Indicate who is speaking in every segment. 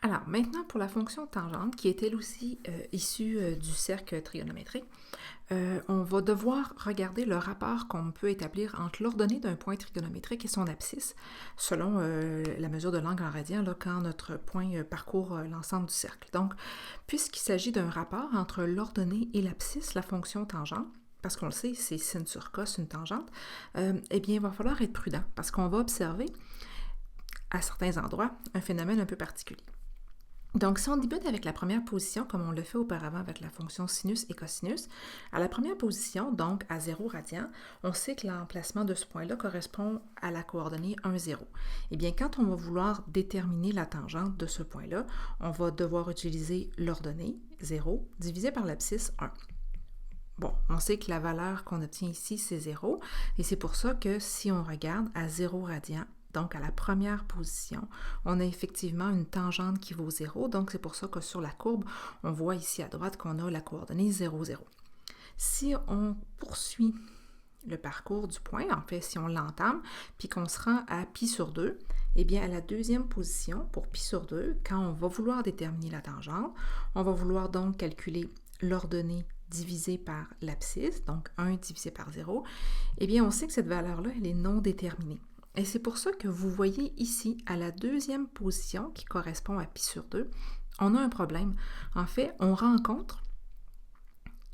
Speaker 1: Alors, maintenant, pour la fonction tangente, qui est elle aussi issue du cercle trigonométrique, on va devoir regarder le rapport qu'on peut établir entre l'ordonnée d'un point trigonométrique et son abscisse, selon la mesure de l'angle en radian, là, quand notre point parcourt l'ensemble du cercle. Donc, puisqu'il s'agit d'un rapport entre l'ordonnée et l'abscisse, la fonction tangente, parce qu'on le sait, c'est sin sur cos, une tangente, eh bien, il va falloir être prudent, parce qu'on va observer, à certains endroits, un phénomène un peu particulier. Donc, si on débute avec la première position, comme on le fait auparavant avec la fonction sinus et cosinus, à la première position, donc à 0 radian, on sait que l'emplacement de ce point-là correspond à la coordonnée 1, 0. Eh bien, quand on va vouloir déterminer la tangente de ce point-là, on va devoir utiliser l'ordonnée 0 divisé par l'abscisse 1. Bon, on sait que la valeur qu'on obtient ici, c'est 0, et c'est pour ça que si on regarde à 0 radian, donc à la première position, on a effectivement une tangente qui vaut 0, donc c'est pour ça que sur la courbe, on voit ici à droite qu'on a la coordonnée 0, 0. Si on poursuit le parcours du point, en fait, si on l'entame, puis qu'on se rend à pi sur 2, eh bien, à la deuxième position, pour pi sur 2, quand on va vouloir déterminer la tangente, on va vouloir donc calculer l'ordonnée divisé par l'abscisse, donc 1 divisé par 0, eh bien, on sait que cette valeur-là, elle est non déterminée. Et c'est pour ça que vous voyez ici, à la deuxième position, qui correspond à pi sur 2, on a un problème. En fait, on rencontre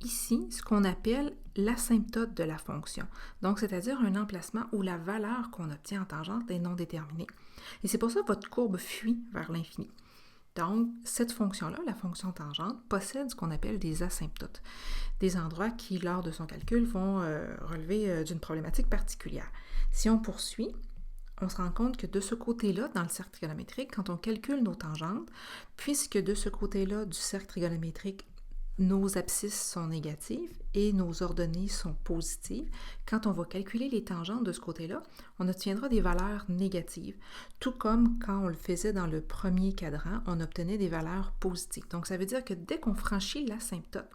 Speaker 1: ici ce qu'on appelle l'asymptote de la fonction. Donc, c'est-à-dire un emplacement où la valeur qu'on obtient en tangente est non déterminée. Et c'est pour ça que votre courbe fuit vers l'infini. Donc, cette fonction-là, la fonction tangente, possède ce qu'on appelle des asymptotes, des endroits qui, lors de son calcul, vont relever d'une problématique particulière. Si on poursuit, on se rend compte que de ce côté-là, dans le cercle trigonométrique, quand on calcule nos tangentes, puisque de ce côté-là du cercle trigonométrique, nos abscisses sont négatives et nos ordonnées sont positives, quand on va calculer les tangentes de ce côté-là, on obtiendra des valeurs négatives, tout comme quand on le faisait dans le premier cadran, on obtenait des valeurs positives. Donc, ça veut dire que dès qu'on franchit l'asymptote,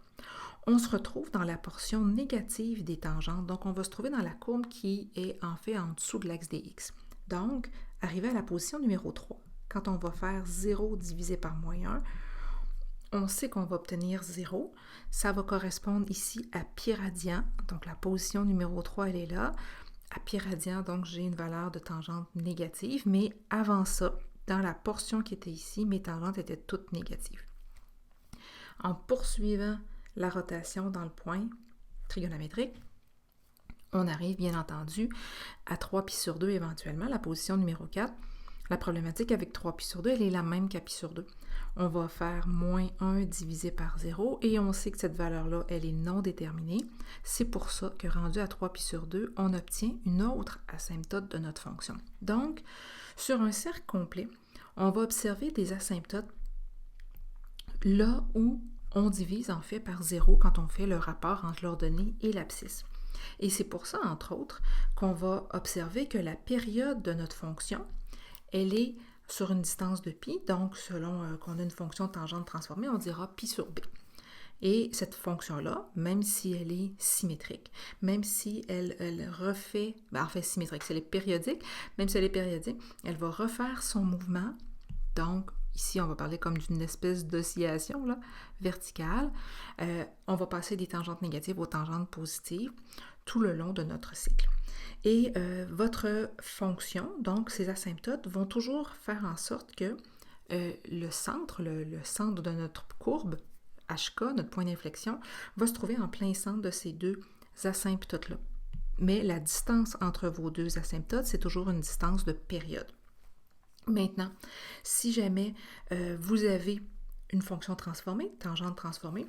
Speaker 1: on se retrouve dans la portion négative des tangentes. Donc, on va se trouver dans la courbe qui est en fait en dessous de l'axe des x. Donc, arrivé à la position numéro 3, quand on va faire 0 divisé par moins 1, on sait qu'on va obtenir 0. Ça va correspondre ici à pi radian. Donc, la position numéro 3, elle est là. À pi radian, donc, j'ai une valeur de tangente négative. Mais avant ça, dans la portion qui était ici, mes tangentes étaient toutes négatives. En poursuivant la rotation dans le point trigonométrique, on arrive bien entendu à 3 pi sur 2 éventuellement, la position numéro 4. La problématique avec 3 pi sur 2, elle est la même qu'à pi sur 2. On va faire moins 1 divisé par 0 et on sait que cette valeur-là, elle est non déterminée. C'est pour ça que rendu à 3 pi sur 2, on obtient une autre asymptote de notre fonction. Donc, sur un cercle complet, on va observer des asymptotes là où on divise en fait par 0 quand on fait le rapport entre l'ordonnée et l'abscisse. Et c'est pour ça, entre autres, qu'on va observer que la période de notre fonction, elle est sur une distance de pi, donc selon qu'on a une fonction tangente transformée, on dira pi sur b. Et cette fonction-là, même si elle est symétrique, même si elle refait, en fait symétrique, si elle est périodique, même si elle est périodique, elle va refaire son mouvement, donc ici on va parler comme d'une espèce d'oscillation là, verticale, on va passer des tangentes négatives aux tangentes positives tout le long de notre cycle. Et votre fonction, donc ces asymptotes, vont toujours faire en sorte que le centre de notre courbe, HK, notre point d'inflexion, va se trouver en plein centre de ces deux asymptotes-là. Mais la distance entre vos deux asymptotes, c'est toujours une distance de période. Maintenant, si jamais vous avez une fonction transformée, tangente transformée,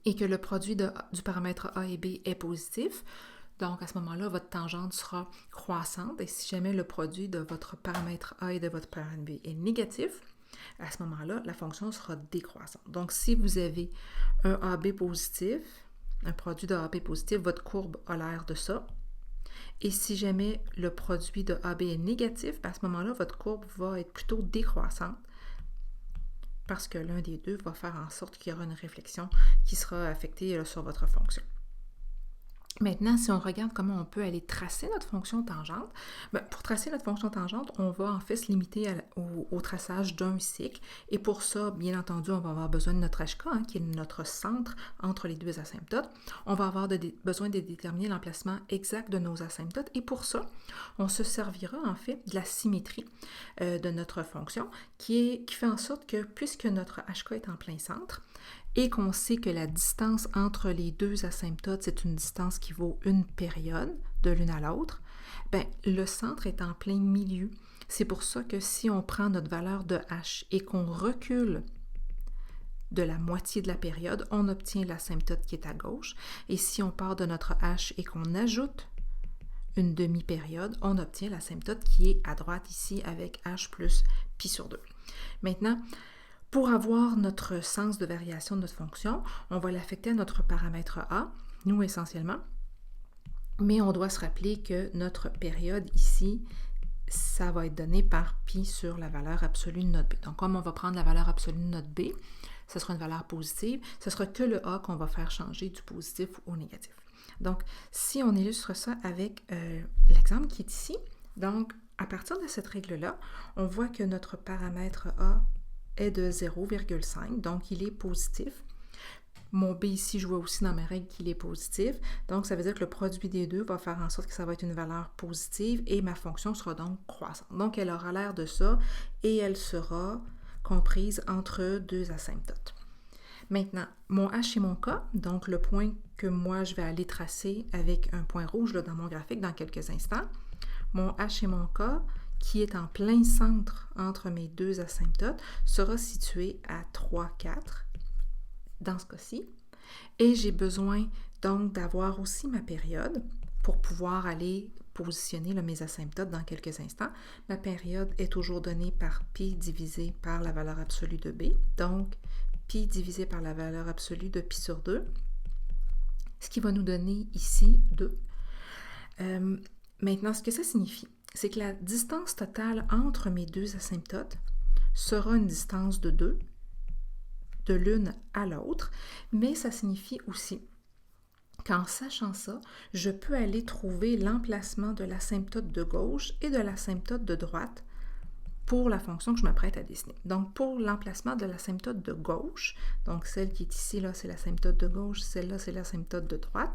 Speaker 1: et que le produit du paramètre A et B est positif, donc à ce moment-là, votre tangente sera croissante. Et si jamais le produit de votre paramètre A et de votre paramètre B est négatif, à ce moment-là, la fonction sera décroissante. Donc si vous avez un AB positif, un produit de AB positif, votre courbe a l'air de ça. Et si jamais le produit de AB est négatif, à ce moment-là, votre courbe va être plutôt décroissante parce que l'un des deux va faire en sorte qu'il y aura une réflexion qui sera affectée sur votre fonction. Maintenant, si on regarde comment on peut aller tracer notre fonction tangente, pour tracer notre fonction tangente, on va en fait se limiter au traçage d'un cycle. Et pour ça, bien entendu, on va avoir besoin de notre HK, qui est notre centre entre les deux asymptotes. On va avoir besoin de déterminer l'emplacement exact de nos asymptotes. Et pour ça, on se servira en fait de la symétrie de notre fonction qui fait en sorte que puisque notre HK est en plein centre, et qu'on sait que la distance entre les deux asymptotes, c'est une distance qui vaut une période de l'une à l'autre, le centre est en plein milieu. C'est pour ça que si on prend notre valeur de h et qu'on recule de la moitié de la période, on obtient l'asymptote qui est à gauche. Et si on part de notre h et qu'on ajoute une demi-période, on obtient l'asymptote qui est à droite ici avec h plus pi sur 2. Maintenant, pour avoir notre sens de variation de notre fonction, on va l'affecter à notre paramètre a, nous essentiellement, mais on doit se rappeler que notre période ici, ça va être donné par pi sur la valeur absolue de notre b. Donc, comme on va prendre la valeur absolue de notre b, ce sera une valeur positive, ce sera que le a qu'on va faire changer du positif au négatif. Donc, si on illustre ça avec l'exemple qui est ici, donc à partir de cette règle-là, on voit que notre paramètre a est de 0,5, donc il est positif. Mon b ici, je vois aussi dans ma règle qu'il est positif, donc ça veut dire que le produit des deux va faire en sorte que ça va être une valeur positive et ma fonction sera donc croissante. Donc elle aura l'air de ça et elle sera comprise entre deux asymptotes. Maintenant, mon h et mon k, donc le point que moi je vais aller tracer avec un point rouge là, dans mon graphique dans quelques instants, mon h et mon k, qui est en plein centre entre mes deux asymptotes, sera situé à 3, 4 dans ce cas-ci. Et j'ai besoin donc d'avoir aussi ma période pour pouvoir aller positionner là, mes asymptotes dans quelques instants. Ma période est toujours donnée par pi divisé par la valeur absolue de b. Donc, pi divisé par la valeur absolue de pi sur 2, ce qui va nous donner ici 2. Maintenant, ce que ça signifie, c'est que la distance totale entre mes deux asymptotes sera une distance de 2, de l'une à l'autre, mais ça signifie aussi qu'en sachant ça, je peux aller trouver l'emplacement de l'asymptote de gauche et de l'asymptote de droite pour la fonction que je m'apprête à dessiner. Donc, pour l'emplacement de l'asymptote de gauche, donc celle qui est ici, là, c'est l'asymptote de gauche, celle-là, c'est l'asymptote de droite.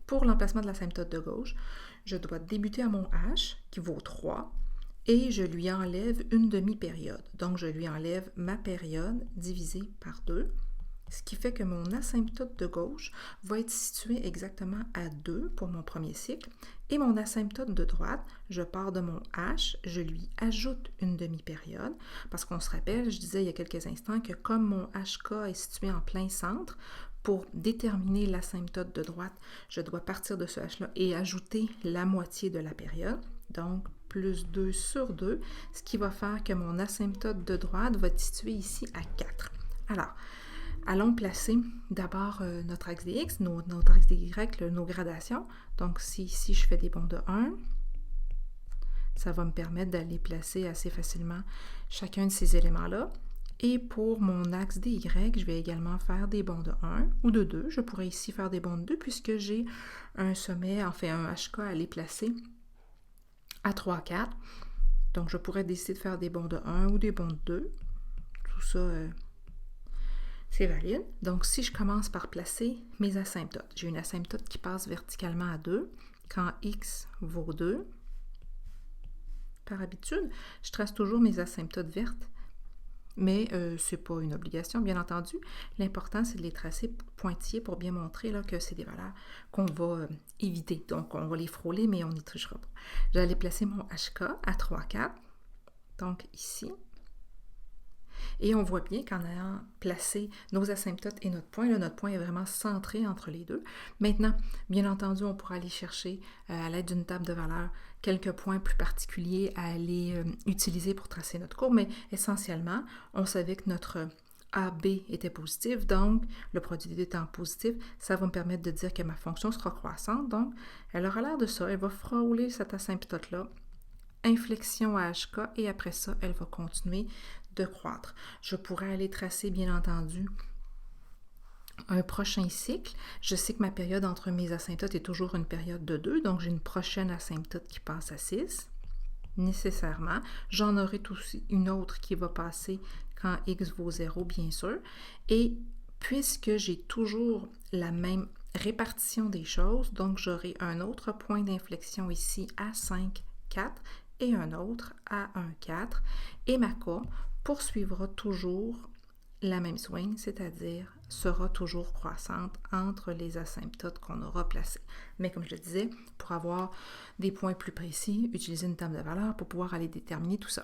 Speaker 1: Pour l'emplacement de l'asymptote de gauche, je dois débuter à mon h, qui vaut 3, et je lui enlève une demi-période. Donc, je lui enlève ma période divisée par 2, ce qui fait que mon asymptote de gauche va être situé exactement à 2 pour mon premier cycle, et mon asymptote de droite, je pars de mon h, je lui ajoute une demi-période, parce qu'on se rappelle, je disais il y a quelques instants que comme mon hk est situé en plein centre, pour déterminer l'asymptote de droite, je dois partir de ce h-là et ajouter la moitié de la période, donc plus 2 sur 2, ce qui va faire que mon asymptote de droite va être situé ici à 4. Alors, allons placer d'abord notre axe des x, notre axe des y, nos gradations. Donc, si ici je fais des bonds de 1, ça va me permettre d'aller placer assez facilement chacun de ces éléments-là. Et pour mon axe des y, je vais également faire des bonds de 1 ou de 2. Je pourrais ici faire des bonds de 2 puisque j'ai un sommet, enfin un HK à aller placer à 3, 4. Donc, je pourrais décider de faire des bonds de 1 ou des bonds de 2. Tout ça, c'est valide. Donc, si je commence par placer mes asymptotes, j'ai une asymptote qui passe verticalement à 2 quand x vaut 2. Par habitude, je trace toujours mes asymptotes vertes, mais ce n'est pas une obligation, bien entendu. L'important, c'est de les tracer pointillés pour bien montrer là, que c'est des valeurs qu'on va éviter. Donc, on va les frôler, mais on n'y touchera pas. J'allais placer mon HK à 3, 4, donc ici. Et on voit bien qu'en ayant placé nos asymptotes et notre point, là, notre point est vraiment centré entre les deux. Maintenant, bien entendu, on pourra aller chercher à l'aide d'une table de valeurs quelques points plus particuliers à aller utiliser pour tracer notre courbe, mais essentiellement, on savait que notre AB était positif, donc le produit des deux étant positif, ça va me permettre de dire que ma fonction sera croissante, donc elle aura l'air de ça, elle va frôler cette asymptote-là, inflexion à HK, et après ça, elle va continuer de croître. Je pourrais aller tracer, bien entendu, un prochain cycle, je sais que ma période entre mes asymptotes est toujours une période de 2, donc j'ai une prochaine asymptote qui passe à 6, nécessairement. J'en aurai aussi une autre qui va passer quand x vaut 0, bien sûr. Et puisque j'ai toujours la même répartition des choses, donc j'aurai un autre point d'inflexion ici à 5, 4 et un autre à 1, 4. Et ma courbe poursuivra toujours la même swing, c'est-à-dire sera toujours croissante entre les asymptotes qu'on aura placés. Mais comme je le disais, pour avoir des points plus précis, utiliser une table de valeur pour pouvoir aller déterminer tout ça.